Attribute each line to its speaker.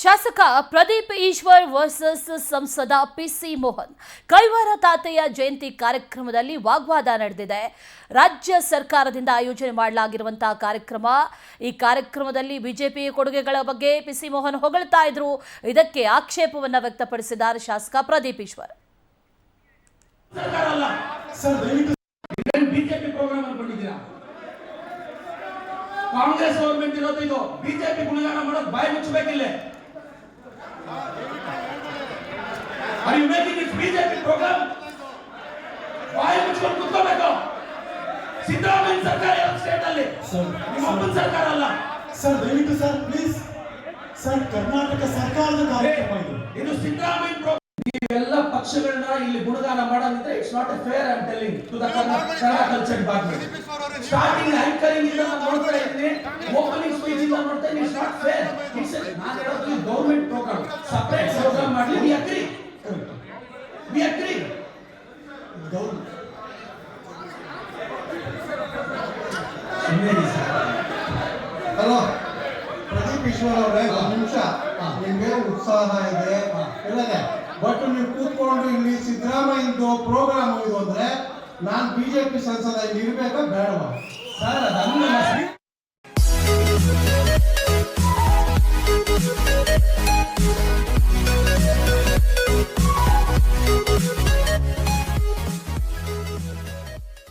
Speaker 1: ಶಾಸಕ ಪ್ರದೀಪ್ ಈಶ್ವರ್ ವರ್ಸಸ್ ಸಂಸದ ಪಿಸಿ ಮೋಹನ್ ಕೈವಾರ ತಾತೆಯ ಜಯಂತಿ ಕಾರ್ಯಕ್ರಮದಲ್ಲಿ ವಾಗ್ವಾದ ನಡೆದಿದೆ. ರಾಜ್ಯ ಸರ್ಕಾರದಿಂದ ಆಯೋಜನೆ ಮಾಡಲಾಗಿರುವಂತಹ ಕಾರ್ಯಕ್ರಮ. ಈ ಕಾರ್ಯಕ್ರಮದಲ್ಲಿ ಬಿಜೆಪಿ ಕೊಡುಗೆಗಳ ಬಗ್ಗೆ ಪಿಸಿ ಮೋಹನ್ ಹೊಗಳ್ತಾ ಇದ್ರು. ಇದಕ್ಕೆ ಆಕ್ಷೇಪವನ್ನ ವ್ಯಕ್ತಪಡಿಸಿದ್ದಾರೆ ಶಾಸಕ ಪ್ರದೀಪ್ ಈಶ್ವರ್.
Speaker 2: ಕಾಂಗ್ರೆಸ್ ಗವರ್ಮೆಂಟ್ ಇರೋದು ಇದು. ಬಿಜೆಪಿ ಗುಣಗಾನ ಮಾಡೋದು ಬಾಯಿ ಮುಚ್ಚಬೇಕಿಲ್ಲ. Are you making it BJP program? ಬಾಯಿ ಮುಚ್ಕೊಂಡು ಕೂತ್ಕೋಬೇಕು. ಸಿದ್ದರಾಮಯ್ಯ ಸರ್ಕಾರ ಯಾವ ಸ್ಟೇಟ್ ಅಲ್ಲಿ? ನಿಮ್ಮ ಒಬ್ಬನ ಸರ್ಕಾರ ಅಲ್ಲ
Speaker 3: ಸರ್. ದಯವಿಟ್ಟು ಸರ್ ಪ್ಲೀಸ್ ಸರ್, ಕರ್ನಾಟಕ ಸರ್ಕಾರದ ಕಾರ್ಯಕ್ರಮ
Speaker 2: ಇದು ಸಿದ್ದರಾಮಯ್ಯ ಪ್ರೋಗ್ರಾಮ್. ನೀವೆಲ್ಲ ಪಕ್ಷಗಳನ್ನ ಇಲ್ಲಿ ಗುಣಗಾನ ಮಾಡೋದಿದ್ರೆ it's not a fair. I am telling to the Kannada culture department. Starting anchoring ಇಂದ ನಾನು ನೋಡ್ತಾ ಇದ್ದೀನಿ, ಓಪನಿಂಗ್ ಸ್ಪೀಚ್ ಇಂದ ನೋಡ್ತಾ ಇದ್ದೀನಿ. It's not fair. ಇಟ್ಸ್ ನಾನು ಹೇಳೋದು ಗವರ್ನಮೆಂಟ್ ಪ್ರೋಗ್ರಾಮ್, ಸಪರೇಟ್ ಪ್ರೋಗ್ರಾಮ್ ಮಾಡಲಿ. We agree.
Speaker 4: Hello Pradeep Ishwar ಅವರೇ, ಒಂದು ನಿಮಿಷ. ನಿಮ್ಗೆ ಉತ್ಸಾಹ ಇದೆ ಇಲ್ಲದೆ, ಬಟ್ ನೀವು ಕೂತ್ಕೊಂಡು ಇಲ್ಲಿ ಸಿದ್ದರಾಮಯ್ಯದು ಪ್ರೋಗ್ರಾಮ್ ಇದು ಅಂದ್ರೆ ನಾನು ಬಿಜೆಪಿ ಸಂಸದ ಇಲ್ಲಿ ಇರ್ಬೇಕಾ ಬೇಡವಾ
Speaker 2: ಸರ್? ಅದನ್ನು